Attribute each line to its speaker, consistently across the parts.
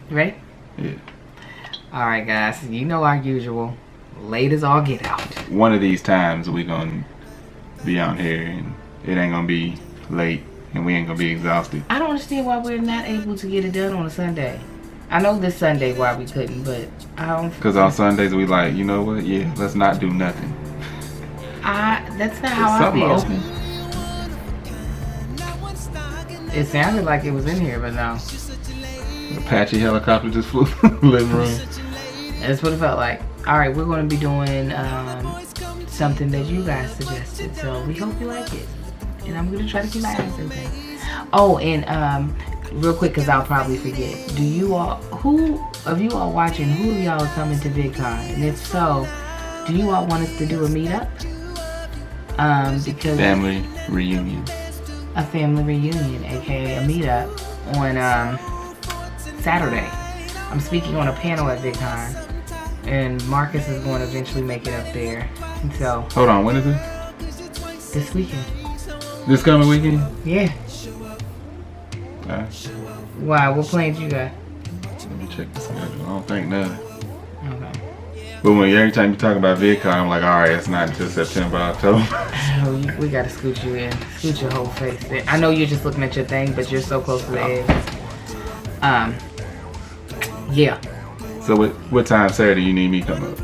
Speaker 1: Ready?
Speaker 2: Yeah.
Speaker 1: Alright, guys. You know our usual. Late as all get out.
Speaker 2: One of these times we gonna be out here and it ain't gonna be late and we ain't gonna be exhausted.
Speaker 1: I don't understand why we're not able to get it done on a Sunday. I know this Sunday why we couldn't, but I don't...
Speaker 2: Because on Sundays we like, you know what? Yeah, let's not do nothing.
Speaker 1: That's not how I feel.
Speaker 2: Open.
Speaker 1: It sounded like it was in here, but no.
Speaker 2: An Apache helicopter just flew in the living room.
Speaker 1: That's what it felt like. Alright, we're going to be doing something that you guys suggested, so we hope you like it. And I'm going to try to keep my eyes open. Oh, and real quick, because I'll probably forget. Who of you all watching, who of y'all are coming to VidCon? And if so, do you all want us to do a meetup? Because
Speaker 2: family reunion.
Speaker 1: A family reunion, aka a meetup on Saturday. I'm speaking on a panel at VidCon. And Marcus is going to eventually make it up there. And so...
Speaker 2: Hold on, when is it?
Speaker 1: This weekend.
Speaker 2: This coming weekend?
Speaker 1: Yeah.
Speaker 2: Alright.
Speaker 1: Why? What plans you got?
Speaker 2: Let me check the schedule. I don't think nothing.
Speaker 1: Okay.
Speaker 2: But every time you talk about VidCon, I'm like, alright, it's not until September, October.
Speaker 1: Oh, we gotta scoot you in. Scoot your whole face in. I know you're just looking at your thing, but you're so close to the edge. Yeah.
Speaker 2: So what time Saturday you need me to come up?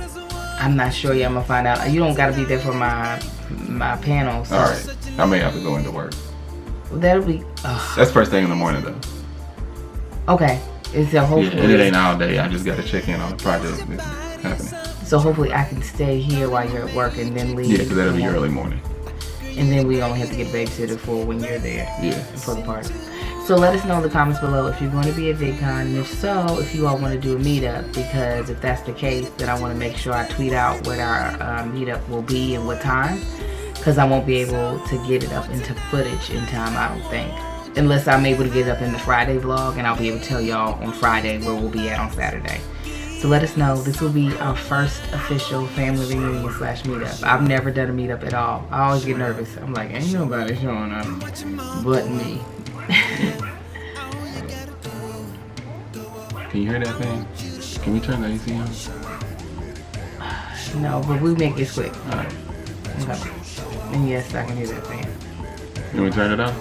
Speaker 1: I'm not sure yet. I'm gonna find out. You don't gotta be there for my panel. So.
Speaker 2: Alright. I may have to go into work.
Speaker 1: That'll be...
Speaker 2: That's first thing in the morning though.
Speaker 1: Okay. It's a hopefully...
Speaker 2: Yeah, and it ain't all day. I just gotta check in on the project that's happening.
Speaker 1: So hopefully I can stay here while you're at work and then leave.
Speaker 2: Yeah, because that'll be early morning.
Speaker 1: And then we only have to get a babysitter for when you're there.
Speaker 2: Yeah.
Speaker 1: For the party. So let us know in the comments below if you're going to be at VidCon, and if so, if you all want to do a meetup, because if that's the case, then I want to make sure I tweet out what our meetup will be and what time, because I won't be able to get it up into footage in time, I don't think. Unless I'm able to get it up in the Friday vlog, and I'll be able to tell y'all on Friday where we'll be at on Saturday. So let us know. This will be our first official family reunion / meetup. I've never done a meetup at all. I always get nervous. I'm like, ain't nobody showing up but me.
Speaker 2: Can you hear that thing? Can we turn the AC on?
Speaker 1: No, but we make it quick.
Speaker 2: Alright.
Speaker 1: Okay. And yes, I can hear that thing.
Speaker 2: You want me to turn it off?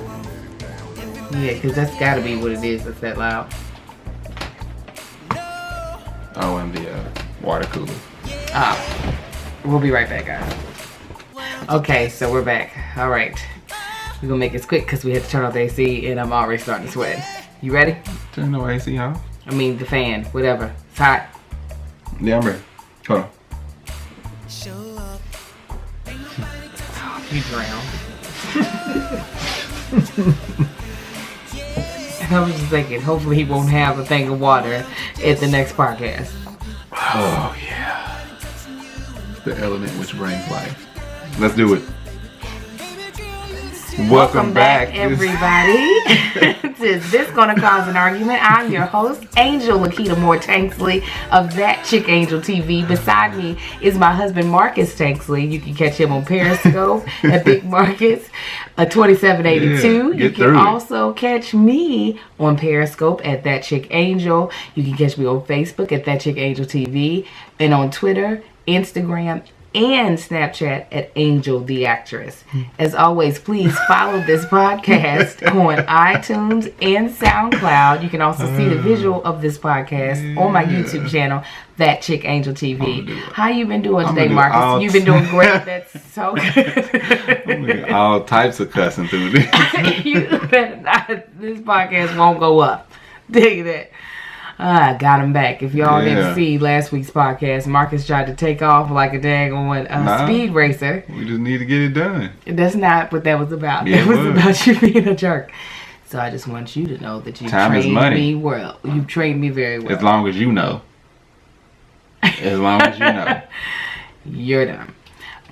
Speaker 1: Yeah, because that's got to be what it is. That's that loud.
Speaker 2: Oh, and the water cooler.
Speaker 1: Ah, we'll be right back, guys. Okay, so we're back. All right. We're going to make this quick because we had to turn off the AC and I'm already starting to sweat. You ready?
Speaker 2: Turn the AC off.
Speaker 1: I mean, the fan, whatever. It's hot.
Speaker 2: Yeah, I'm ready. Hold on.
Speaker 1: Oh, you drowned. I was just thinking, hopefully he won't have a thing of water at the next podcast.
Speaker 2: Oh, yeah. The element which brings life. Let's do it. Welcome back,
Speaker 1: everybody. Is this gonna cause an argument? I'm your host, Angel Lakita Moore Tanksley of That Chick Angel TV. Beside me is my husband, Marcus Tanksley. You can catch him on Periscope at Big Marcus 2782.
Speaker 2: Yeah,
Speaker 1: you can also catch me on Periscope at That Chick Angel. You can catch me on Facebook at That Chick Angel TV, and on Twitter, Instagram, and Snapchat at Angel the Actress. As always, please follow this podcast on iTunes and SoundCloud. You can also see the visual of this podcast on my YouTube channel, That Chick Angel TV. How you been doing today, Marcus? You've been doing great. That's so good.
Speaker 2: All types of cussing through this.
Speaker 1: You better not. This podcast won't go up. Dig you that. I got him back. If y'all didn't see last week's podcast, Marcus tried to take off like a daggone speed racer.
Speaker 2: We just need to get it done.
Speaker 1: That's not what that was about.
Speaker 2: Yeah,
Speaker 1: that was about you being a jerk. So I just want you to know that you trained me well. You trained me very well.
Speaker 2: As long as you know. As long as you know.
Speaker 1: You're done.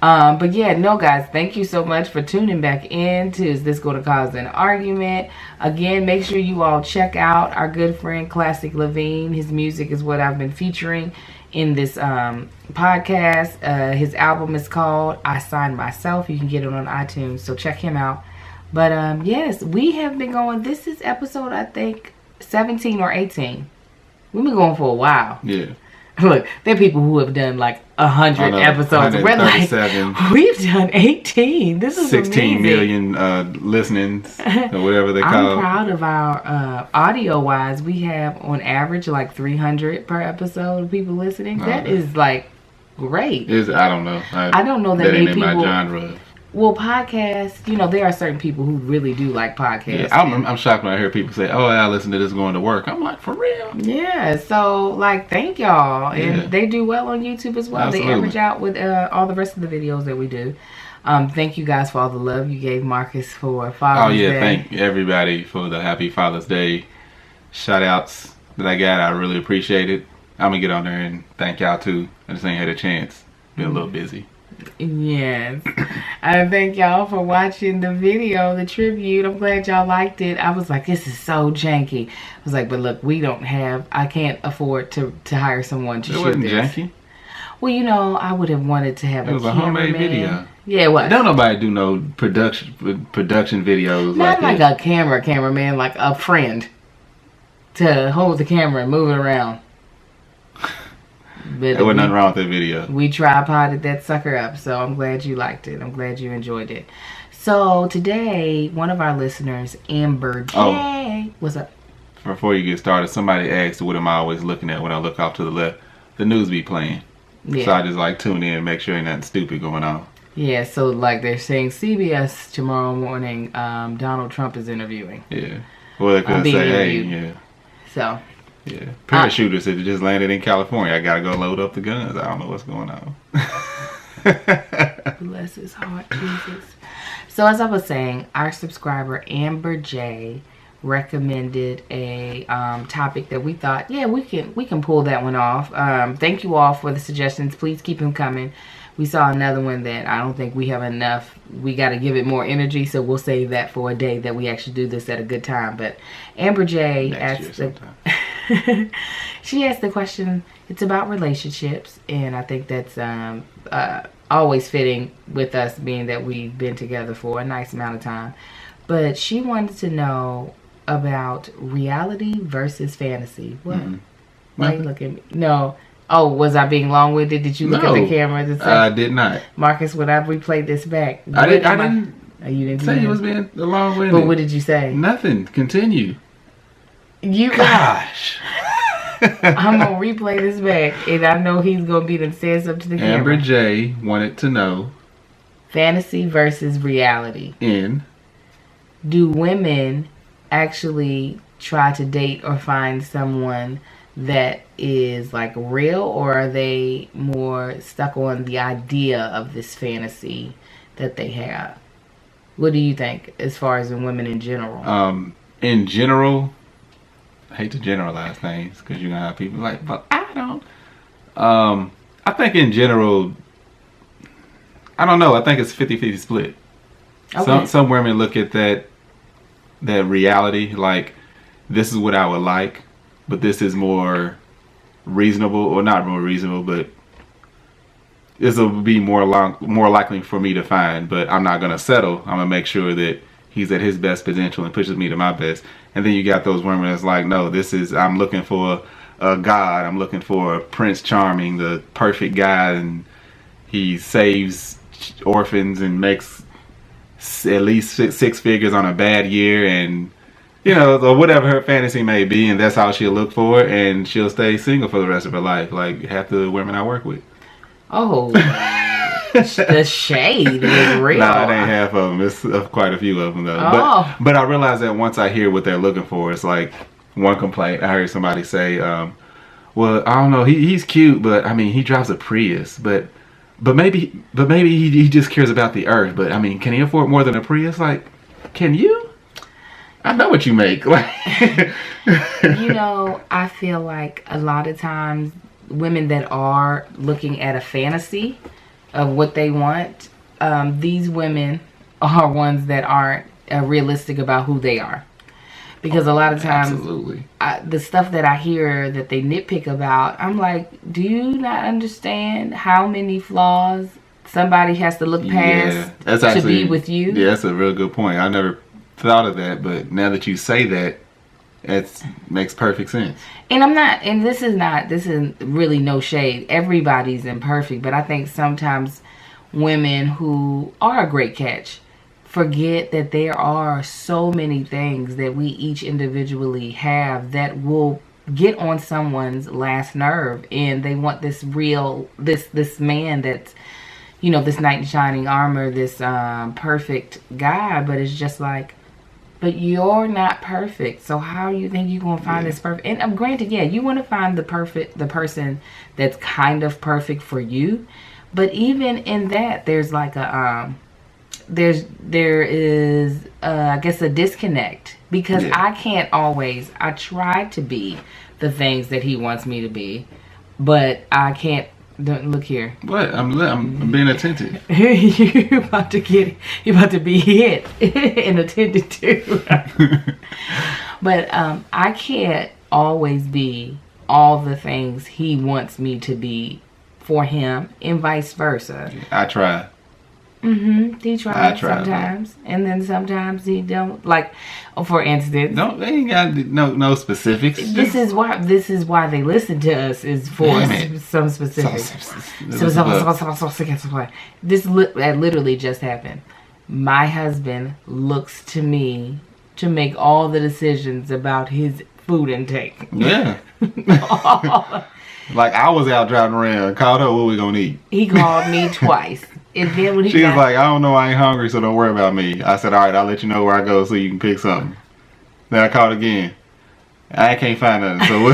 Speaker 1: But yeah, no guys, thank you so much for tuning back in to Is This Going to Cause an Argument? Again, make sure you all check out our good friend Classic Levine. His music is what I've been featuring in this podcast. His album is called I Signed Myself. You can get it on iTunes, so check him out. But yes, we have been going, this is episode I think 17 or 18. We've been going for a while.
Speaker 2: Yeah.
Speaker 1: Look, there are people who have done like 100 episodes. We're like, we've done 18. This is
Speaker 2: 16
Speaker 1: amazing.
Speaker 2: million listenings or whatever they call it.
Speaker 1: I'm proud of our audio-wise. We have on average like 300 per episode of people listening. That is like great.
Speaker 2: I don't know.
Speaker 1: I don't know that many people.
Speaker 2: My genre.
Speaker 1: Well, podcasts, you know, there are certain people who really do like podcasts.
Speaker 2: Yeah, I'm shocked when I hear people say, "Oh, I listen to this going to work." I'm like, for real?
Speaker 1: Yeah. So, like, thank y'all, and they do well on YouTube as well. Absolutely. They average out with all the rest of the videos that we do. Thank you guys for all the love you gave Marcus for Father's Day.
Speaker 2: Thank everybody for the Happy Father's Day shout outs that I got. I really appreciate it. I'm gonna get on there and thank y'all too. I just ain't had a chance. Been a little busy.
Speaker 1: Yes. I thank y'all for watching the video, the tribute. I'm glad y'all liked it. I was like, this is so janky. I was like, but look, I can't afford to hire someone to shoot this. It wasn't janky? Well, you know, I would have wanted to have a cameraman. It was a homemade video. Yeah, it was.
Speaker 2: Don't nobody do no production videos.
Speaker 1: Not like a cameraman, like a friend to hold the camera and move it around. But
Speaker 2: there was nothing wrong with that video.
Speaker 1: We tripoded that sucker up, so I'm glad you liked it. I'm glad you enjoyed it. So today, one of our listeners, Amber J. What's up?
Speaker 2: Before you get started, somebody asked, what am I always looking at when I look off to the left? The news be playing. Yeah. So I just like tune in and make sure ain't nothing stupid going on. Yeah, so like they're saying CBS tomorrow morning, Donald Trump is interviewing. Yeah. Well, they could say, hey, yeah. So. Yeah, parachuters that just landed in California. I gotta go load up the guns. I don't know what's going on.
Speaker 1: Bless his heart, Jesus. So as I was saying, our subscriber Amber J recommended a topic that we thought, we can pull that one off. Thank you all for the suggestions. Please keep them coming. We saw another one that I don't think we have enough. We got to give it more energy, so we'll save that for a day that we actually do this at a good time. But Amber J asked she asked the question. It's about relationships, and I think that's always fitting with us, being that we've been together for a nice amount of time. But she wanted to know about reality versus fantasy. What? Why are you looking at me? No. Oh, was I being long-winded? Did you look at the camera?
Speaker 2: I did not.
Speaker 1: Marcus, would I replay this back?
Speaker 2: I didn't
Speaker 1: you didn't
Speaker 2: say you was being long-winded.
Speaker 1: But what did you say?
Speaker 2: Nothing. Continue.
Speaker 1: Gosh. I'm going to replay this back, and I know he's going to be the says up to the camera.
Speaker 2: Amber J wanted to know.
Speaker 1: Fantasy versus reality. Do women actually try to date or find someone that is like real, or are they more stuck on the idea of this fantasy that they have? What do you think as far as in women in general?
Speaker 2: In general, I hate to generalize things because you're gonna have people like, but I don't. I think in general, I don't know. I think it's 50-50 split. Okay. Some women look at that reality like, this is what I would like, but this is more reasonable, or not more reasonable, but this will be more likely for me to find, but I'm not going to settle. I'm going to make sure that he's at his best potential and pushes me to my best. And then you got those women that's like, no, I'm looking for a god. I'm looking for a Prince Charming, the perfect guy, and he saves orphans and makes at least six figures on a bad year, and or whatever her fantasy may be, and that's how she'll look for it, and she'll stay single for the rest of her life, like half the women I work with.
Speaker 1: Oh, the shade is real.
Speaker 2: No, it ain't half of them. It's quite a few of them, though. Oh. But I realize that once I hear what they're looking for, it's like one complaint. I heard somebody say, well, I don't know, he's cute, but I mean, he drives a Prius, but maybe he just cares about the earth, but I mean, can he afford more than a Prius? Like, can you? I know what you make.
Speaker 1: I feel like a lot of times women that are looking at a fantasy of what they want, these women are ones that aren't realistic about who they are. Because a lot of times,
Speaker 2: absolutely,
Speaker 1: the stuff that I hear that they nitpick about, I'm like, do you not understand how many flaws somebody has to look past to be with you?
Speaker 2: Yeah, that's a real good point. I never thought of that, but now that you say that, It makes perfect sense.
Speaker 1: And this is really no shade. Everybody's imperfect, but I think sometimes women who are a great catch forget that there are so many things that we each individually have that will get on someone's last nerve, and they want this man that's, this knight in shining armor, this perfect guy, but it's just like, but you're not perfect. So how do you think you're gonna find this perfect? And granted, you want to find the person that's kind of perfect for you, but even in that, there's like a there is I guess a disconnect, because I can't always. I try to be the things that he wants me to be, but I can't. Don't look here.
Speaker 2: What? I'm being attentive.
Speaker 1: You're about to be hit and attended to. But I can't always be all the things he wants me to be for him, and vice versa.
Speaker 2: I try.
Speaker 1: He tries sometimes, and then sometimes he don't. Like, for instance,
Speaker 2: they ain't got no specifics.
Speaker 1: This is why they listen to us, is for some specifics. This literally just happened. My husband looks to me to make all the decisions about his food intake.
Speaker 2: Yeah. Like, I was out driving around, called her, what we gonna eat? He
Speaker 1: called me twice. And then when
Speaker 2: she was like, I don't know, I ain't hungry, so don't worry about me. I said, all right, I'll let you know where I go so you can pick something. Then I called again. I can't find nothing. So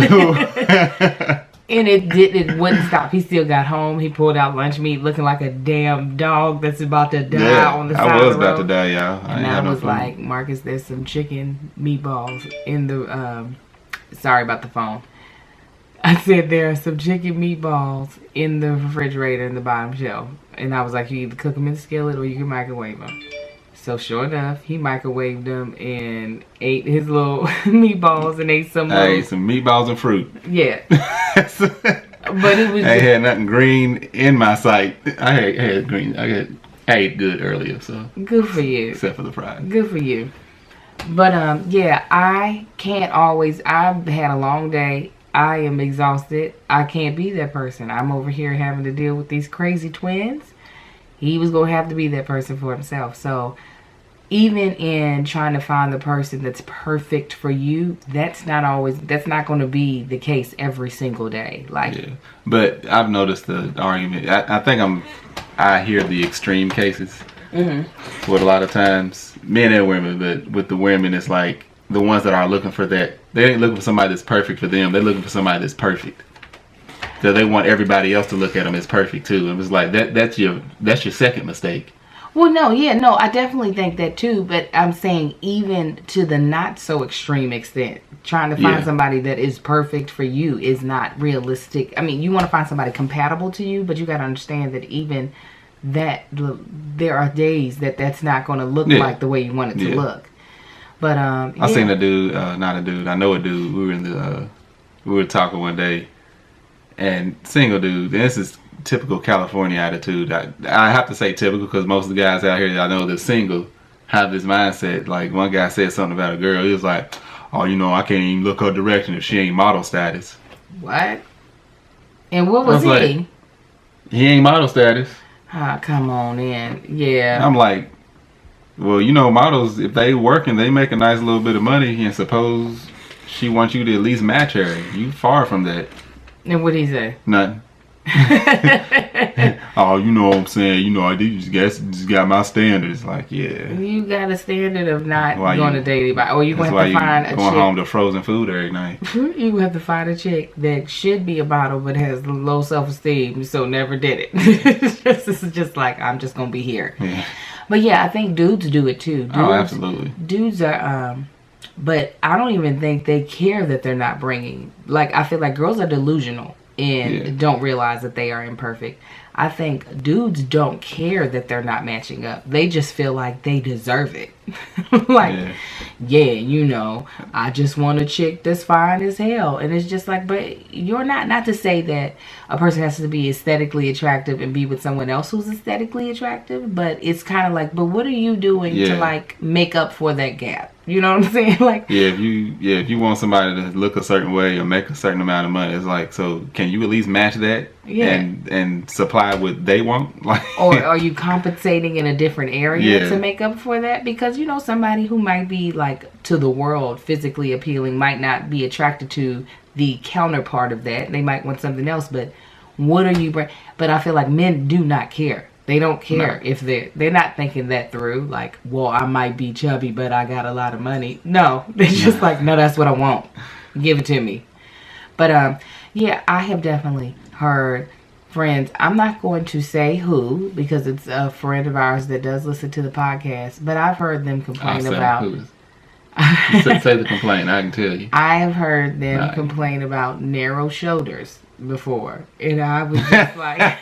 Speaker 1: and it wouldn't stop. He still got home. He pulled out lunch meat looking like a damn dog that's about to die on the side of the road.
Speaker 2: I was about to die, y'all.
Speaker 1: And I was like, Marcus, there's some chicken meatballs in the sorry about the phone. I said there are some chicken meatballs in the refrigerator in the bottom shelf. And I was like, you either cook them in the skillet or you can microwave them. So sure enough, he microwaved them and ate his little meatballs and ate some.
Speaker 2: I ate some meatballs and fruit.
Speaker 1: Yeah. But it was.
Speaker 2: I had nothing green in my sight. I had green. I ate good earlier, so.
Speaker 1: Good for you.
Speaker 2: Except for the fries.
Speaker 1: Good for you. But I can't always. I've had a long day. I am exhausted. I can't be that person. I'm over here having to deal with these crazy twins. He was going to have to be that person for himself. So even in trying to find the person that's perfect for you, that's not going to be the case every single day.
Speaker 2: But I've noticed the argument. I think I hear the extreme cases. Mm-hmm. With a lot of times, men and women, but with the women, it's like the ones that are looking for that. They ain't looking for somebody that's perfect for them. They're looking for somebody that's perfect. So they want everybody else to look at them as perfect too. It was like that's your second mistake.
Speaker 1: Well, no, I definitely think that too. But I'm saying even to the not so extreme extent, trying to find somebody that is perfect for you is not realistic. I mean, you want to find somebody compatible to you, but you got to understand that even that there are days that's not going to look like the way you want it to look. But
Speaker 2: I seen a dude, not a dude. I know a dude. We were talking one day, and single dude. And this is typical California attitude. I have to say typical because most of the guys out here that I know that's single have this mindset. Like, one guy said something about a girl. He was like, "Oh, I can't even look her direction if she ain't model status."
Speaker 1: What? And what was he?
Speaker 2: Like, he ain't model status.
Speaker 1: Ah, come on in. Yeah.
Speaker 2: I'm like, well, models, if they working, they make a nice little bit of money, and suppose she wants you to at least match her. You far from that.
Speaker 1: And what'd he say?
Speaker 2: Nothing. Oh, you know what I'm saying? I just got my standards. Like, yeah.
Speaker 1: You got a standard of not going to date anybody. Or you going to have to find a chick.
Speaker 2: Going home to frozen food every night.
Speaker 1: You have to find a chick that should be a model but has low self-esteem, so never did it. It's just like, I'm just going to be here.
Speaker 2: Yeah.
Speaker 1: But yeah, I think dudes do it too.
Speaker 2: Oh, absolutely.
Speaker 1: Dudes are, but I don't even think they care that they're not bringing. Like, I feel like girls are delusional and don't realize that they are imperfect. I think dudes don't care that they're not matching up. They just feel like they deserve it. Like, yeah, I just want a chick that's fine as hell. And it's just like, but you're not to say that a person has to be aesthetically attractive and be with someone else who's aesthetically attractive, but it's kind of like, but what are you doing to like make up for that gap? You know what I'm saying? Like,
Speaker 2: if you want somebody to look a certain way or make a certain amount of money, it's like, so can you at least match that? And supply what they want? Like,
Speaker 1: or are you compensating in a different area to make up for that? Because somebody who might be like to the world physically appealing might not be attracted to the counterpart of that. They might want something else, but what are you but I feel like men do not care. They don't care if they're not thinking that through. Like, well, I might be chubby, but I got a lot of money. No, they're just like, no, that's what I want. Give it to me. But I have definitely heard friends. I'm not going to say who because it's a friend of ours that does listen to the podcast. But I've heard them complain about.
Speaker 2: Say the complaint. I can tell you.
Speaker 1: I have heard them complain about narrow shoulders before, and I was just like,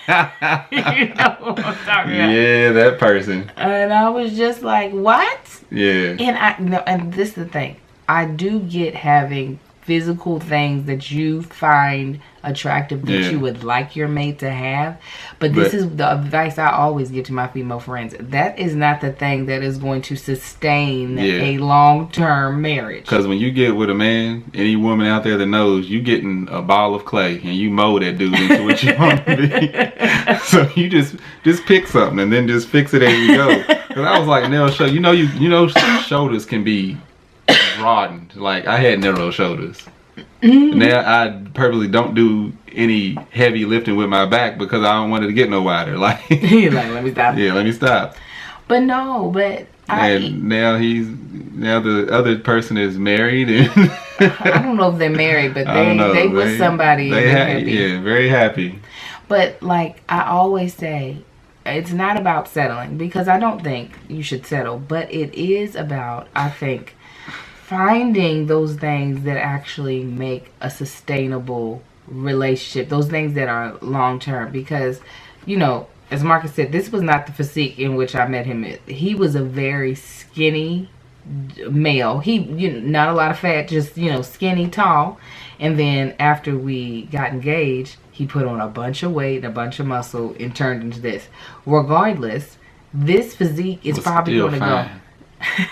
Speaker 1: you know what I'm talking about?
Speaker 2: Yeah, that person.
Speaker 1: And I was just like, what?
Speaker 2: Yeah.
Speaker 1: And this is the thing. I do get having physical things that you find attractive that you would like your mate to have, but this is the advice I always give to my female friends. That is not the thing that is going to sustain a long-term marriage. Because
Speaker 2: when you get with a man, any woman out there that knows, you getting a ball of clay and you mold that dude into what you want to be. So you just pick something and then just fix it as you go. Because I was like, narrow shoulders, shoulders can be broadened. Like, I had narrow shoulders. Now I purposely don't do any heavy lifting with my back because I don't want it to get no wider. Like,
Speaker 1: let me stop.
Speaker 2: Yeah, let me stop.
Speaker 1: But no, but
Speaker 2: now the other person is married, and
Speaker 1: I don't know if they're married, but they with somebody. They're happy.
Speaker 2: Yeah, very happy.
Speaker 1: But like I always say, it's not about settling, because I don't think you should settle, but it is about, I think, finding those things that actually make a sustainable relationship, those things that are long term. Because, as Marcus said, this was not the physique in which I met him. He was a very skinny male. He, not a lot of fat, just, skinny, tall. And then after we got engaged, he put on a bunch of weight, a bunch of muscle, and turned into this. Regardless, this physique is probably going to go.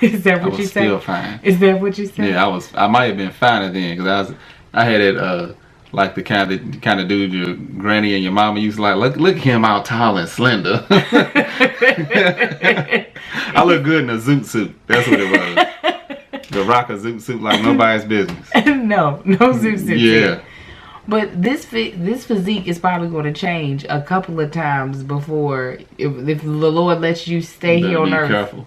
Speaker 1: Is that what you said?
Speaker 2: Still fine.
Speaker 1: Is that what you said?
Speaker 2: Yeah, I might have been finer then, because I had it like the kind of dude your granny and your mama used to like. Look at him, all tall and slender. I look good in a zoot suit. That's what it was. The rocker zoot suit like nobody's business.
Speaker 1: No zoot suit.
Speaker 2: Yeah.
Speaker 1: But this physique is probably going to change a couple of times before, if the Lord lets you stay here on earth. Be careful.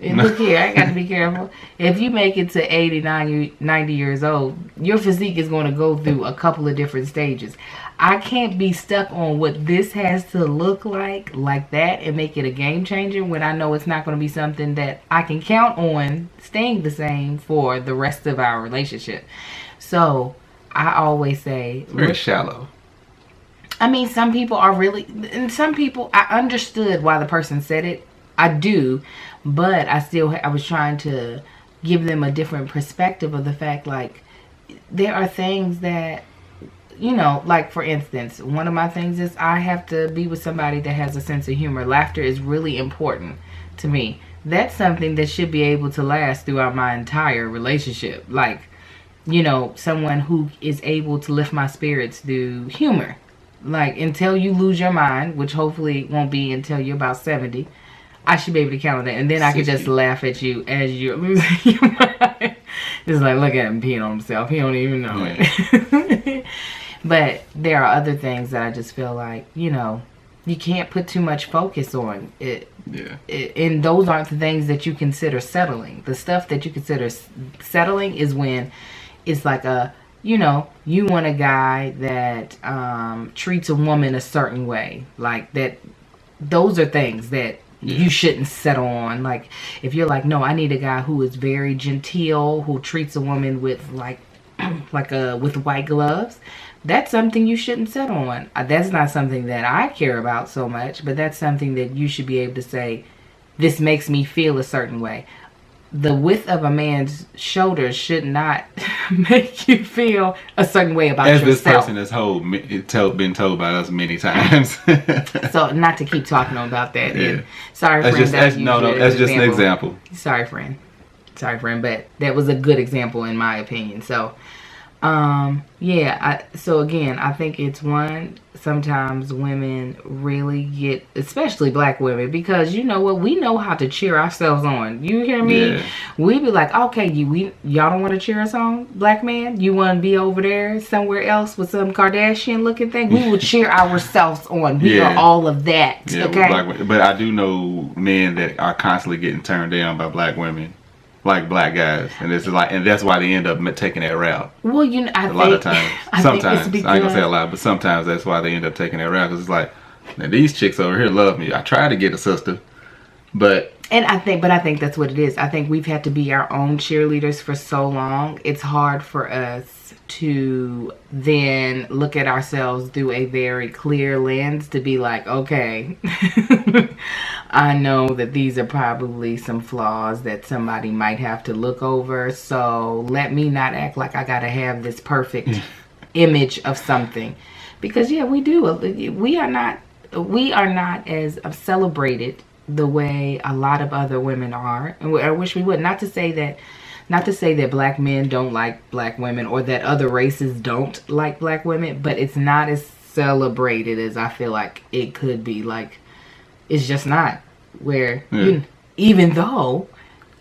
Speaker 1: And look here, I got to be careful. If you make it to 80, 90 years old, your physique is going to go through a couple of different stages. I can't be stuck on what this has to look like that, and make it a game changer when I know it's not going to be something that I can count on staying the same for the rest of our relationship. So I always say,
Speaker 2: it's very shallow.
Speaker 1: I mean, some people are really, and some people, I understood why the person said it. I do, but I was trying to give them a different perspective of the fact, like, there are things that, like, for instance, one of my things is I have to be with somebody that has a sense of humor. Laughter is really important to me. That's something that should be able to last throughout my entire relationship. Like, someone who is able to lift my spirits through humor. Like, until you lose your mind, which hopefully won't be until you're about 70, I should be able to count on that. And then I could just laugh at you as you're losing your mind. Just like, look at him peeing on himself. He don't even know it. But there are other things that I just feel like, you can't put too much focus on it.
Speaker 2: Yeah.
Speaker 1: And those aren't the things that you consider settling. The stuff that you consider settling is when it's like you want a guy that treats a woman a certain way. Like that. Those are things that you shouldn't settle on. Like, if you're like, no, I need a guy who is very genteel, who treats a woman with, like, like with white gloves, that's something you shouldn't settle on. That's not something that I care about so much, but that's something that you should be able to say, this makes me feel a certain way. The width of a man's shoulders should not make you feel a certain way about yourself.
Speaker 2: As this person has been told by us many times.
Speaker 1: So not to keep talking about that.
Speaker 2: Yeah.
Speaker 1: Sorry, friend.
Speaker 2: That's just an example.
Speaker 1: Sorry, friend. But that was a good example in my opinion. So, so again, I think it's sometimes women really get, especially black women, because you know what, we know how to cheer ourselves on. You hear me?
Speaker 2: Yeah.
Speaker 1: We be like, okay, y'all don't want to cheer us on, black man? You want to be over there somewhere else with some Kardashian looking thing? We will cheer ourselves on. We are all of that.
Speaker 2: Yeah,
Speaker 1: okay.
Speaker 2: But I do know men that are constantly getting turned down by black women. Like black guys, and that's why they end up taking that route.
Speaker 1: Well, a lot
Speaker 2: of times, sometimes I ain't gonna say a lot, but sometimes that's why they end up taking that route. Because it's like, now these chicks over here love me. I try to get a sister, but
Speaker 1: I think that's what it is. I think we've had to be our own cheerleaders for so long. It's hard for us to then look at ourselves through a very clear lens to be like, okay, I know that these are probably some flaws that somebody might have to look over. So let me not act like I gotta have this perfect image of something, because we do. We are not as celebrated the way a lot of other women are, and I wish we would. Not to say that black men don't like black women, or that other races don't like black women, but it's not as celebrated as I feel like it could be. Like, it's just not. Where even though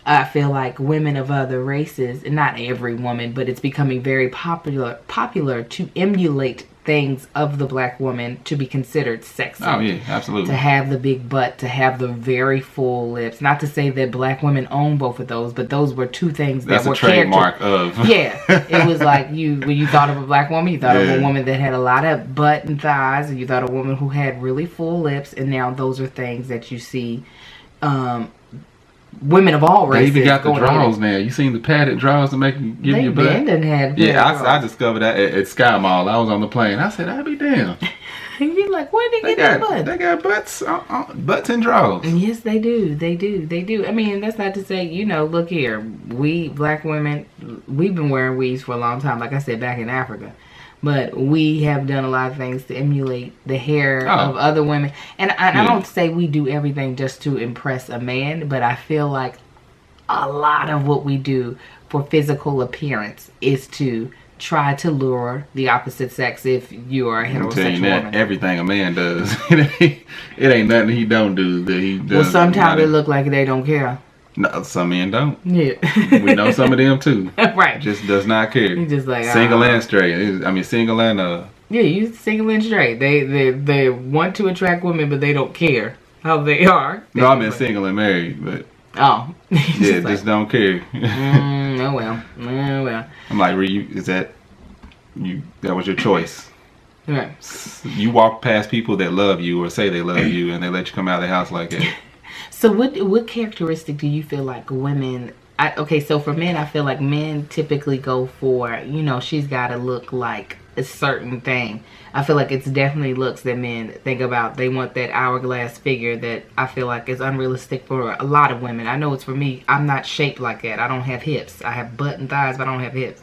Speaker 1: I feel like women of other races, and not every woman, but it's becoming very popular to emulate things of the black woman to be considered sexy.
Speaker 2: Oh yeah, absolutely.
Speaker 1: To have the big butt, to have the very full lips. Not to say that black women own both of those, but those were two things that were
Speaker 2: a trademark of.
Speaker 1: Yeah, it was like when you thought of a black woman, you thought of a woman that had a lot of butt and thighs, and you thought of a woman who had really full lips, and now those are things that you see. Women of all races.
Speaker 2: They even got the draws now. You seen the padded draws to make you give you a butt? I discovered that at Sky Mall. I was on the plane. I said, I'd be damn.
Speaker 1: You're like, where did they get that butt?
Speaker 2: They got butts and draws.
Speaker 1: Yes, they do. I mean, that's not to say, look here. We black women, we've been wearing weaves for a long time. Like I said, back in Africa. But we have done a lot of things to emulate the hair of other women. And I don't say we do everything just to impress a man, but I feel like a lot of what we do for physical appearance is to try to lure the opposite sex if you are a heterosexual woman.
Speaker 2: Everything a man does, it ain't nothing he don't do that he does.
Speaker 1: Well, sometimes it look like they don't care.
Speaker 2: No, some men don't.
Speaker 1: Yeah.
Speaker 2: We know some of them too.
Speaker 1: Right.
Speaker 2: Just does not care.
Speaker 1: He's just like
Speaker 2: single and straight. Single and
Speaker 1: yeah, you single and straight. They want to attract women, but they don't care how they are.
Speaker 2: No, I've been single and married, but yeah, just don't care.
Speaker 1: Oh well.
Speaker 2: I'm like, that was your choice.
Speaker 1: Right.
Speaker 2: You walk past people that love you or say they love you, and they let you come out of the house like that.
Speaker 1: So what characteristic do you feel like women... so for men, I feel like men typically go for, she's got to look like a certain thing. I feel like it's definitely looks that men think about. They want that hourglass figure that I feel like is unrealistic for a lot of women. I know it's for me. I'm not shaped like that. I don't have hips. I have butt and thighs, but I don't have hips.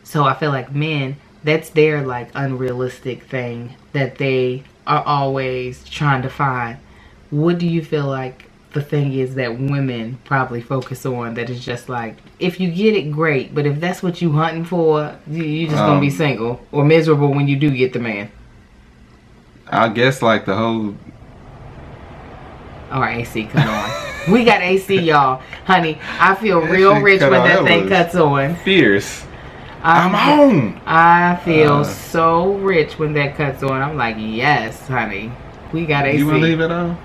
Speaker 1: So I feel like men, that's their like unrealistic thing that they are always trying to find. What do you feel like the thing is that women probably focus on, that is just like, if you get it, great, but if that's what you hunting for, you just gonna be single or miserable when you do get the man?
Speaker 2: I guess like the whole...
Speaker 1: Our AC cut on. We got AC, y'all. Honey, I feel real rich when that thing cuts on.
Speaker 2: Fierce. I'm home.
Speaker 1: I feel so rich when that cuts on. I'm like, yes, honey. We got AC.
Speaker 2: You wanna leave it on?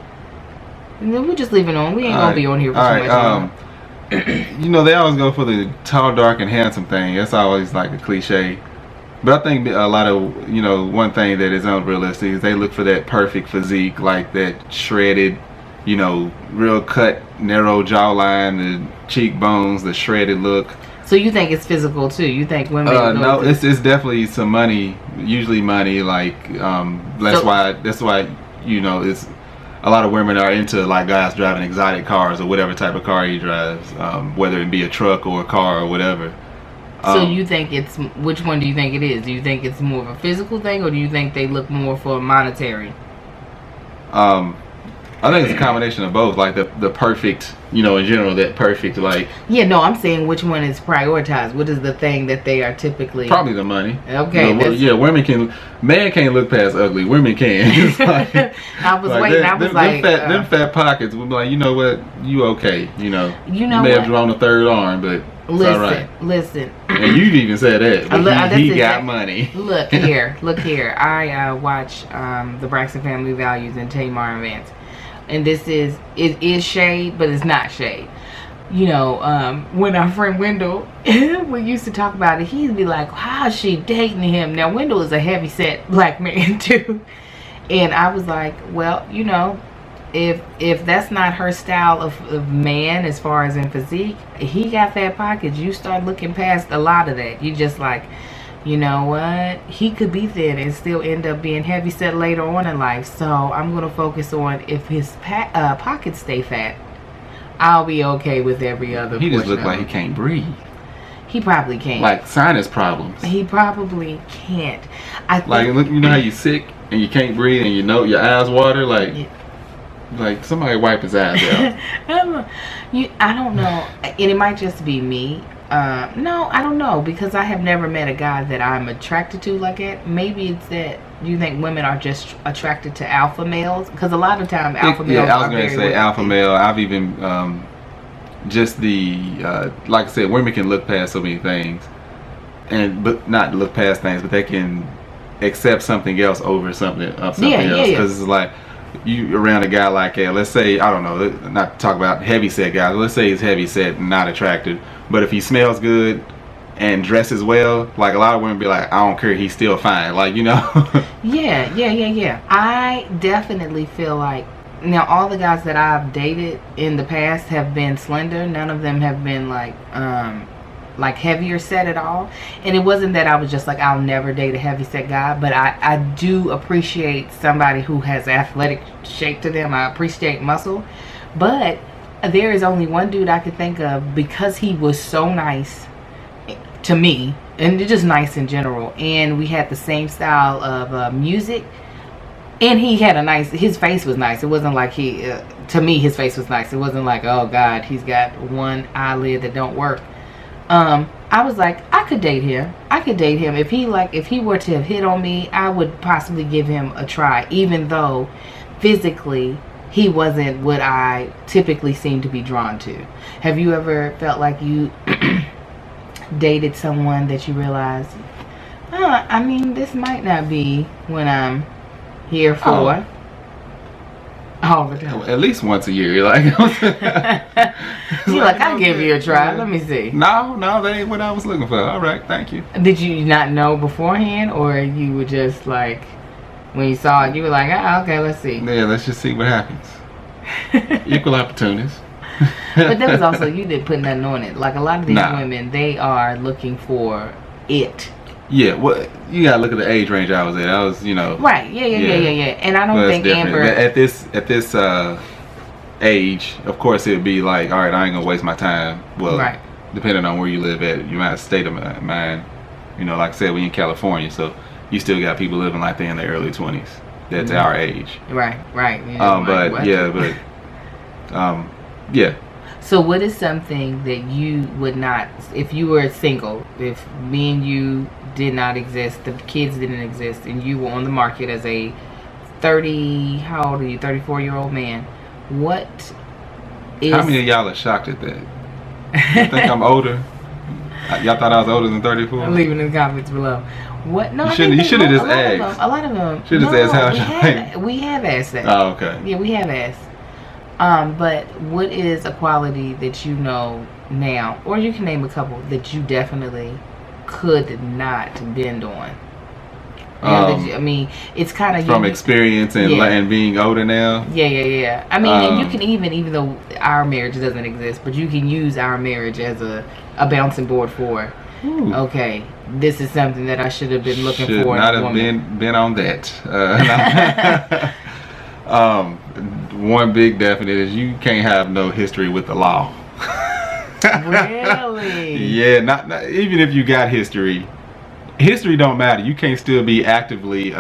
Speaker 1: And then we'll just leave it on. We ain't gonna be on here for too much long.
Speaker 2: They always go for the tall, dark, and handsome thing. That's always like a cliche. But I think a lot of, one thing that is unrealistic is they look for that perfect physique, like that shredded, real cut, narrow jawline, the cheekbones, the shredded look.
Speaker 1: So you think it's physical too? You think women?
Speaker 2: No, it's definitely some money. Usually money. Like that's why you know it's a lot of women are into like guys driving exotic cars or whatever type of car he drives, whether it be a truck or a car or whatever.
Speaker 1: So you think it's, which one do you think it is? Do you think it's more of a physical thing, or do you think they look more for monetary?
Speaker 2: I think it's a combination of both. Like the perfect, you know, in general, that perfect, like.
Speaker 1: Yeah, no, I'm saying which one is prioritized. What is the thing that they are typically?
Speaker 2: Probably the money.
Speaker 1: Okay.
Speaker 2: Yeah, women can. Man can't look past ugly. Women can. It's like,
Speaker 1: I was like, waiting. I was like,
Speaker 2: them fat pockets would be like, you know what, you okay? You know.
Speaker 1: You know
Speaker 2: may
Speaker 1: what?
Speaker 2: have drawn a third arm, but.
Speaker 1: Listen,
Speaker 2: all right.
Speaker 1: listen.
Speaker 2: And you even said that. But he got money.
Speaker 1: Look here. I watch the Braxton Family Values and Tamar and Vance, and it is shade, but it's not shade. You know, when our friend Wendell, we used to talk about it, he'd be like, "How's she dating him?" Now Wendell is a heavy set black man too, and I was like, well, you know. If that's not her style of man as far as in physique, he got fat pockets. You start looking past a lot of that. You just like, you know what? He could be thin and still end up being heavy set later on in life. So I'm going to focus on if his pockets stay fat, I'll be okay with every other.
Speaker 2: He just look like he can't breathe.
Speaker 1: He probably can't.
Speaker 2: Like sinus problems.
Speaker 1: He probably can't.
Speaker 2: Like, look, you know how you sick and you can't breathe and you know your eyes water? Like... Yeah. Like somebody wipe his ass out.
Speaker 1: I don't know, and it might just be me. No, I don't know, because I have never met a guy that I'm attracted to like that. Maybe it's that you think women are just attracted to alpha males, because a lot of time alpha males.
Speaker 2: Yeah, I was gonna say alpha male. I've even just the like I said, women can look past so many things, but not look past things, but they can accept something else over something else, because it's like. You around a guy like let's say, I don't know, not to talk about heavy set guys, let's say he's heavy set and not attractive, but if he smells good and dresses well, like a lot of women be like, I don't care, he's still fine, like, you know.
Speaker 1: Yeah. I definitely feel like, now all the guys that I've dated in the past have been slender. None of them have been like heavier set at all, and it wasn't that I was just like, I'll never date a heavy set guy, but I do appreciate somebody who has athletic shape to them. I appreciate muscle, but there is only one dude I could think of, because he was so nice to me and just nice in general, and we had the same style of music, and he had his face was nice. It wasn't like to me his face was nice. It wasn't like, oh God, he's got one eyelid that don't work. I was like, I could date him. If he were to have hit on me, I would possibly give him a try, even though physically he wasn't what I typically seem to be drawn to. Have you ever felt like you dated someone that you realized, I mean, this might not be what I'm here for? All the time.
Speaker 2: At least once a year, like.
Speaker 1: You're like, I'll give you a try. Let me see.
Speaker 2: No, that ain't what I was looking for. All right, thank you.
Speaker 1: Did you not know beforehand, or you were just like, when you saw it, you were like, okay, let's see.
Speaker 2: Yeah, let's just see what happens. Equal opportunities.
Speaker 1: But that was also, you didn't put nothing on it. Like a lot of these women, they are looking for it.
Speaker 2: Yeah, well, you gotta look at the age range I was at. I was, you know.
Speaker 1: Right. Yeah. And I don't think Amber.
Speaker 2: At this age, of course, it'd be like, all right, I ain't gonna waste my time. Well, right. Depending on where you live at, you might state of mind. You know, like I said, we in California, so you still got people living like they're in their early 20s. That's our age. Right. Yeah, yeah.
Speaker 1: So what is something that you would not, if you were single, if me and you did not exist, the kids didn't exist, and you were on the market as a 34-year-old man, what is...
Speaker 2: How many of y'all are shocked at that? You think I'm older? Y'all thought I was older than 34?
Speaker 1: I'm leaving in the comments below. What? No,
Speaker 2: you should have just asked.
Speaker 1: A lot of them.
Speaker 2: Should have just asked how
Speaker 1: we have asked that.
Speaker 2: Oh, okay.
Speaker 1: Yeah, we have asked. But what is a quality that you know now, or you can name a couple that you definitely could not bend on? I mean, it's kind of
Speaker 2: from experience and and being older now.
Speaker 1: Yeah. I mean, and you can even though our marriage doesn't exist, but you can use our marriage as a bouncing board for. Ooh. Okay, this is something that I should have been looking for. Should not have
Speaker 2: been on that. One big definite is you can't have no history with the law.
Speaker 1: Really?
Speaker 2: Yeah, not even if you got history don't matter. You can't still be actively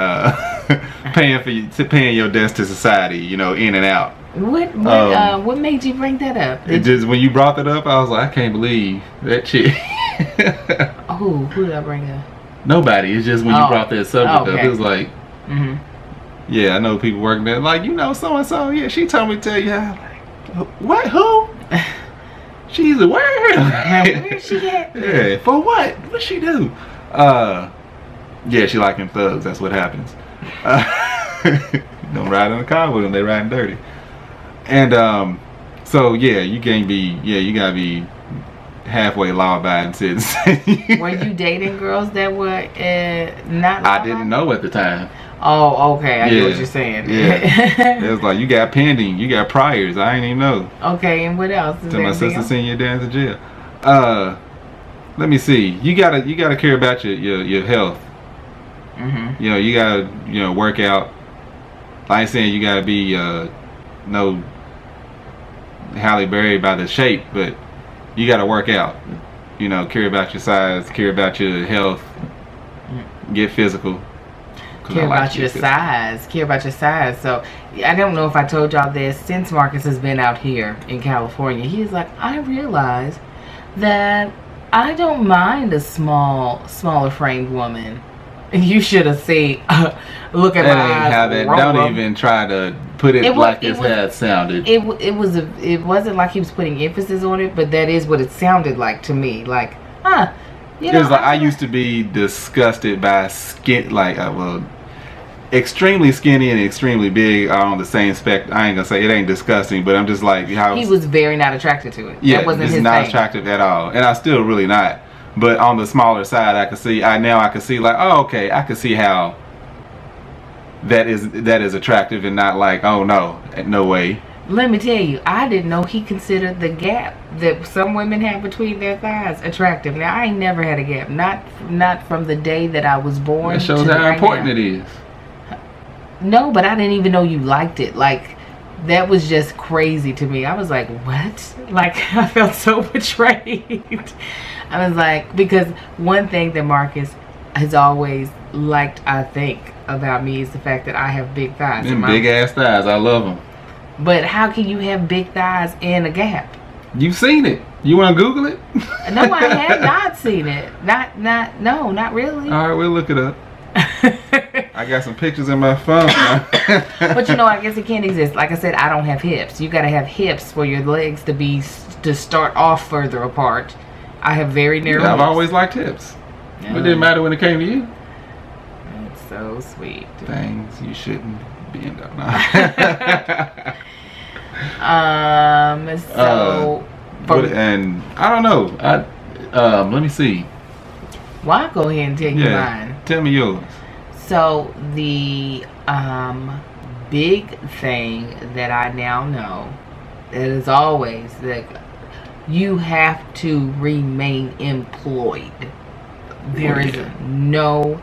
Speaker 2: paying your debts to society, you know, in and out.
Speaker 1: What made you bring that up?
Speaker 2: It just when you brought that up, I was like, I can't believe that chick.
Speaker 1: Who did I bring up?
Speaker 2: Nobody. It's just when you brought that subject up, it was like, yeah, I know people working there, like, you know, so and so. Yeah, she told me to tell you. I'm like, what? Who? She's a where?
Speaker 1: Where's she at?
Speaker 2: Yeah, for what? What she do? Yeah, she like them thugs. That's what happens. Don't ride in the car with them. They riding dirty. And so yeah, you can't be. Yeah, you gotta be halfway law-abiding citizens.
Speaker 1: Were you dating girls that were not?
Speaker 2: I didn't know at the time.
Speaker 1: Oh, okay. I get what you're saying.
Speaker 2: Yeah. It was like, you got pending, you got priors. I ain't even know.
Speaker 1: Okay, and what else?
Speaker 2: Till my sister send you down to jail. Let me see. You gotta care about your health. You know, you gotta work out. I ain't saying you gotta be no Halle Berry by the shape, but you gotta work out. You know, care about your size, care about your health, get physical.
Speaker 1: Care about your size. So I don't know if I told y'all this. Since Marcus has been out here in California, he's like, I realized that I don't mind a smaller framed woman. And you should have seen. Look at my eyes.
Speaker 2: Don't even try to put it like it had sounded.
Speaker 1: It wasn't like he was putting emphasis on it, but that is what it sounded like to me. Like, you know,
Speaker 2: it was like I used to be disgusted by skin, like extremely skinny and extremely big are on the same spectrum. I ain't gonna say it ain't disgusting, but I'm just like how
Speaker 1: he was very not attracted to it.
Speaker 2: Yeah,
Speaker 1: that wasn't
Speaker 2: it's
Speaker 1: his
Speaker 2: not
Speaker 1: thing.
Speaker 2: Attractive at all, and I still really not. But on the smaller side, I can see. I can see like, oh, okay, I can see how that is attractive and not like, oh no way.
Speaker 1: Let me tell you, I didn't know he considered the gap that some women have between their thighs attractive. Now, I ain't never had a gap. Not from the day that I was born.
Speaker 2: That shows how important it is.
Speaker 1: No, but I didn't even know you liked it. Like, that was just crazy to me. I was like, what? Like, I felt so betrayed. I was like, because one thing that Marcus has always liked, I think, about me is the fact that I have big thighs.
Speaker 2: Them big ass thighs. I love them.
Speaker 1: But how can you have big thighs and a gap?
Speaker 2: You've seen it. You want to Google it?
Speaker 1: No, I have not seen it. No, not really.
Speaker 2: All right, we'll look it up. I got some pictures in my phone.
Speaker 1: But you know, I guess it can't exist. Like I said, I don't have hips. You got to have hips for your legs to start off further apart. I have very narrow hips.
Speaker 2: I've always liked hips. It didn't matter when it came to you.
Speaker 1: That's so sweet.
Speaker 2: Things you shouldn't be in. And I don't know. Let me see.
Speaker 1: Well, I'll go ahead and tell you mine.
Speaker 2: Tell me yours.
Speaker 1: So the big thing that I now know that is always that you have to remain employed. There is no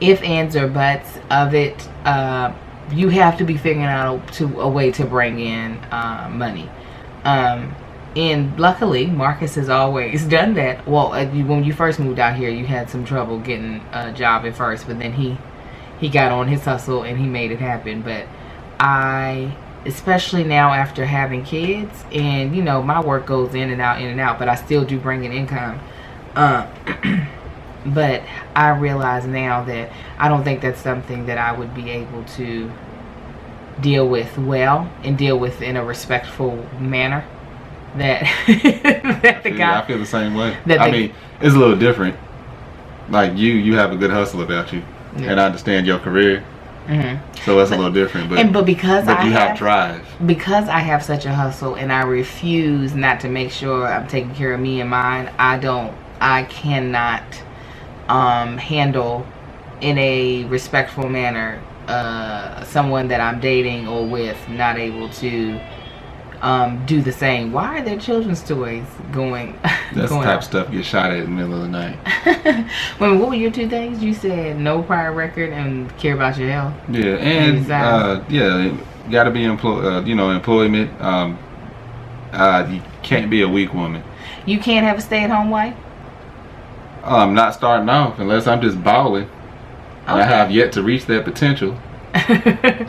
Speaker 1: ifs, ands, or buts of it. You have to be figuring out a way to bring in money. And luckily, Marcus has always done that. Well, when you first moved out here, you had some trouble getting a job at first, but then he got on his hustle and he made it happen. But especially now after having kids, and you know, my work goes in and out, but I still do bring in income. But I realize now that I don't think that's something that I would be able to deal with well and deal with in a respectful manner. That I
Speaker 2: feel the same way. I mean, it's a little different. Like you have a good hustle about you, and I understand your career. So that's a little different. But because you have drive. Because
Speaker 1: I have such a hustle, and I refuse not to make sure I'm taking care of me and mine. I cannot handle in a respectful manner, someone that I'm dating or with not able to do the same. Why are there children's toys going?
Speaker 2: That's
Speaker 1: going
Speaker 2: the type
Speaker 1: off?
Speaker 2: of stuff get shot at in the middle of the night.
Speaker 1: Wait, what were your 2 things? You said no prior record and care about your health.
Speaker 2: Yeah, and got to be employment. You can't be a weak woman.
Speaker 1: You can't have a stay-at-home wife.
Speaker 2: I'm not starting off unless I'm just balling. I have yet to reach that potential.
Speaker 1: Okay.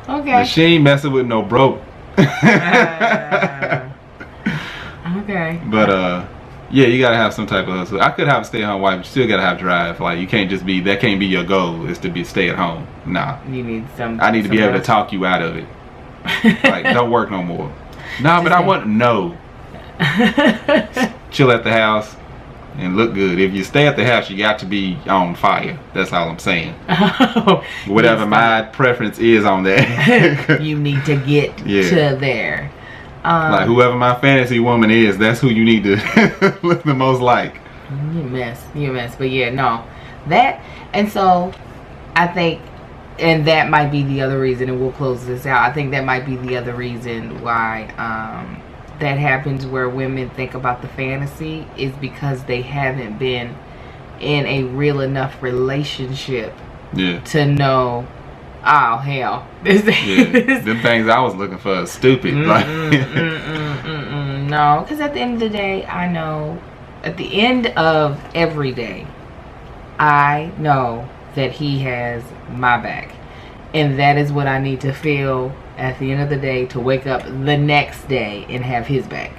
Speaker 2: But she ain't messing with no broke.
Speaker 1: Okay.
Speaker 2: But yeah, you gotta have some type of hustle. I could have a stay-at-home wife, but you still gotta have drive. Like you can't just be that. Can't be your goal is to be stay at home. Nah.
Speaker 1: You need some.
Speaker 2: I need to be able to talk you out of it. Like don't work no more. Nah, but I want no. Chill at the house and look good. If you stay at the house, you got to be on fire. That's all I'm saying. Whatever my preference is on that.
Speaker 1: You need to get to there.
Speaker 2: Like whoever my fantasy woman is, that's who you need to look the most like.
Speaker 1: You a mess. But yeah, no, that, and so I think, and that might be the other reason, and we'll close this out. I think that might be the other reason why that happens, where women think about the fantasy, is because they haven't been in a real enough relationship to know. Oh hell!
Speaker 2: Them things I was looking for are stupid.
Speaker 1: No, because at the end of the day, I know. At the end of every day, I know that he has my back, and that is what I need to feel at the end of the day to wake up the next day and have his back.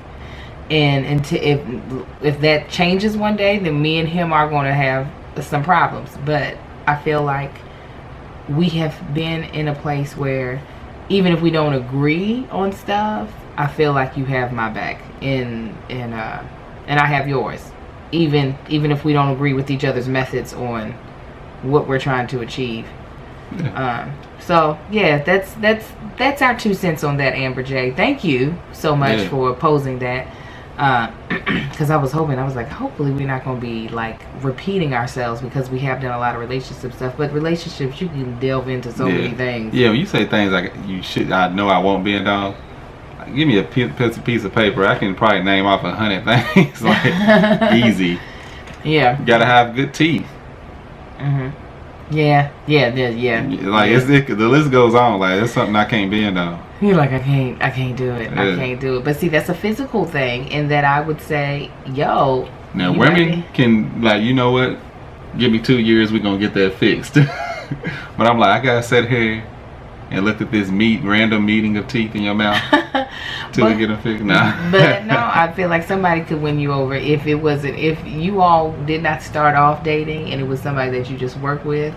Speaker 1: And if that changes one day, then me and him are going to have some problems. But I feel like we have been in a place where even if we don't agree on stuff, I feel like you have my back and I have yours. Even if we don't agree with each other's methods on what we're trying to achieve. So yeah, that's our 2 cents on that, Amber J. Thank you so much for posing that. Because I was like, hopefully we're not going to be like repeating ourselves, because we have done a lot of relationship stuff. But relationships, you can delve into so many things. Yeah,
Speaker 2: when you say things like I know I won't be involved. Give me a piece of paper. I can probably name off 100 things like easy.
Speaker 1: Yeah.
Speaker 2: You gotta have good teeth.
Speaker 1: Yeah.
Speaker 2: Like the list goes on. Like it's something I can't bend on.
Speaker 1: You're like, I can't do it. I can't do it. But see, that's a physical thing, in that I would say, yo.
Speaker 2: Now women can, like, you know what? Give me 2 years, we're gonna get that fixed. But I'm like, I gotta sit here and look at this random meeting of teeth in your mouth till we get them fixed. Nah.
Speaker 1: But no, I feel like somebody could win you over if you all did not start off dating and it was somebody that you just work with.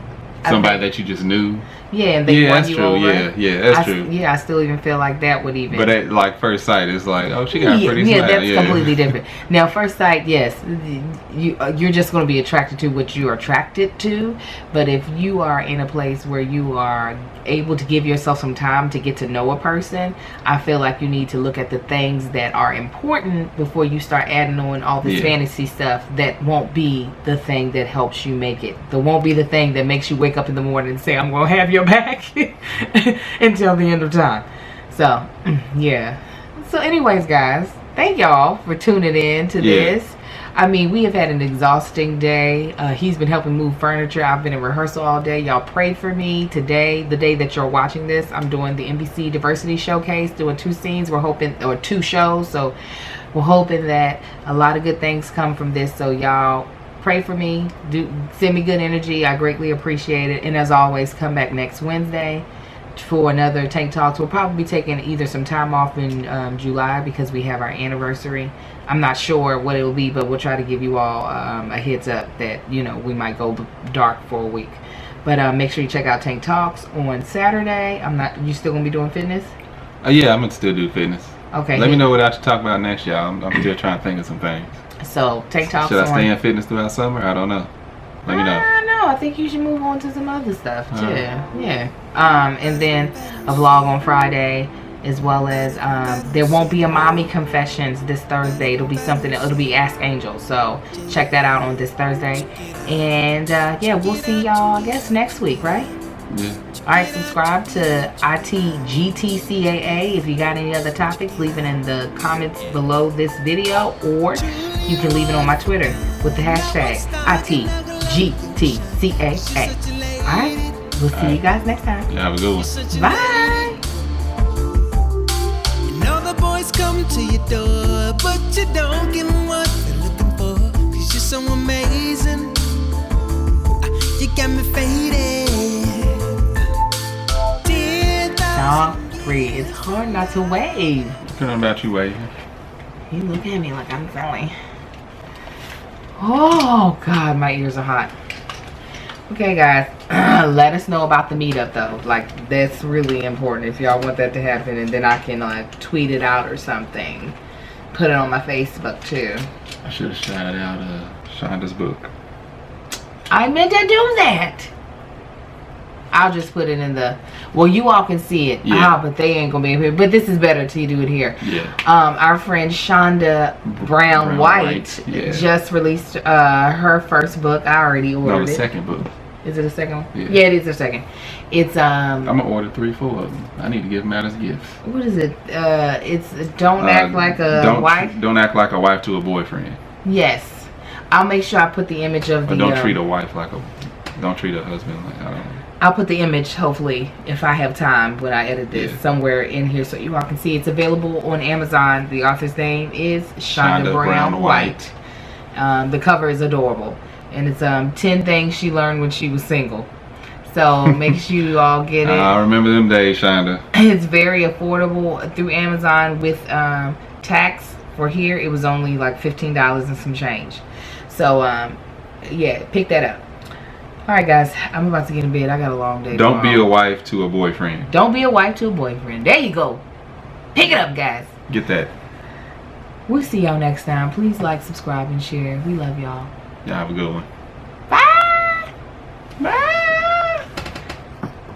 Speaker 2: Somebody that you just knew.
Speaker 1: Yeah, and they won
Speaker 2: that's
Speaker 1: you
Speaker 2: true.
Speaker 1: over.
Speaker 2: Yeah, that's true.
Speaker 1: Yeah, I still even feel like that would even.
Speaker 2: But at like first sight, it's like, oh, she got a pretty smile.
Speaker 1: Yeah, that's completely different. Now, first sight, yes, you're just going to be attracted to what you're attracted to. But if you are in a place where you are able to give yourself some time to get to know a person, I feel like you need to look at the things that are important before you start adding on all this fantasy stuff that won't be the thing that helps you make it. That won't be the thing that makes you wake up in the morning and say, I'm going to have your back until the end of time. So, yeah. So anyways, guys, thank y'all for tuning in to this. I mean, we have had an exhausting day. He's been helping move furniture. I've been in rehearsal all day. Y'all prayed for me. Today, the day that you're watching this, I'm doing the NBC Diversity Showcase, doing 2 scenes. We're hoping, or 2 shows. So we're hoping that a lot of good things come from this. So y'all pray for me. Send me good energy. I greatly appreciate it. And as always, come back next Wednesday for another Tank Talks. We'll probably be taking either some time off in July because we have our anniversary. I'm not sure what it will be, but we'll try to give you all a heads up that, you know, we might go dark for a week. But make sure you check out Tank Talks on Saturday. You still gonna be doing fitness?
Speaker 2: Yeah, I'm gonna still do fitness.
Speaker 1: Okay.
Speaker 2: Let me know what I should talk about next, y'all. I'm still trying to think of some things.
Speaker 1: So Tank Talks.
Speaker 2: Should I stay in fitness throughout summer? I don't know. Let me know.
Speaker 1: No, I think you should move on to some other stuff too. Yeah. And then a vlog on Friday, as well as there won't be a mommy confessions this Thursday. It'll be something. It'll be Ask Angel. So check that out on this Thursday. And yeah, we'll see y'all, I guess, next week, right?
Speaker 2: Yeah.
Speaker 1: Alright, subscribe to ITGTCAA. If you got any other topics, leave it in the comments below this video, or you can leave it on my Twitter with the hashtag ITGTCAA. Alright, we'll see you guys next time.
Speaker 2: Yeah, have a good one.
Speaker 1: Bye.
Speaker 3: You know the boys come to your door, but you don't give them what they're looking for. 'Cause you're so amazing. You got me faded.
Speaker 1: Dog free. It's hard not to wave.
Speaker 2: Nothing about you waving.
Speaker 1: You look at me like I'm silly. Oh God, my ears are hot. Okay, guys, let us know about the meetup though. Like, that's really important if y'all want that to happen, and then I can like tweet it out or something. Put it on my Facebook too.
Speaker 2: I should have shouted out Shonda's book.
Speaker 1: I meant to do that. I'll just put it in the. Well, you all can see it.
Speaker 2: Yeah.
Speaker 1: But they ain't gonna be here. But this is better to do it here.
Speaker 2: Yeah.
Speaker 1: Our friend Shonda Brown White
Speaker 2: yeah.
Speaker 1: just released her first book. I already ordered
Speaker 2: No, the
Speaker 1: it.
Speaker 2: second book.
Speaker 1: Is it a second one?
Speaker 2: Yeah.
Speaker 1: It is a second. It's
Speaker 2: I'm gonna order 3, 4 of them. I need to give them out as gifts.
Speaker 1: What is it? It's Don't Act Like a Wife.
Speaker 2: Don't act like a wife to a boyfriend.
Speaker 1: Yes. I'll make sure I put the image of the.
Speaker 2: Or don't treat a wife like a. Don't treat a husband like I don't know.
Speaker 1: I'll put the image, hopefully, if I have time when I edit this,
Speaker 2: Yeah.
Speaker 1: somewhere in here so you all can see. It's available on Amazon. The author's name is Shonda Brown White. The cover is adorable. And it's 10 things she learned when she was single. So make sure you all get it.
Speaker 2: I remember them days, Shonda.
Speaker 1: It's very affordable through Amazon with tax. For here, it was only like $15 and some change. So, yeah, pick that up. Alright guys, I'm about to get in bed. I got a long day
Speaker 2: Don't be
Speaker 1: tomorrow.
Speaker 2: a wife to a boyfriend.
Speaker 1: Don't be a wife to a boyfriend. There you go. Pick it up, guys.
Speaker 2: Get that.
Speaker 1: We'll see y'all next time. Please like, subscribe, and share. We love y'all.
Speaker 2: Yeah, have a good one.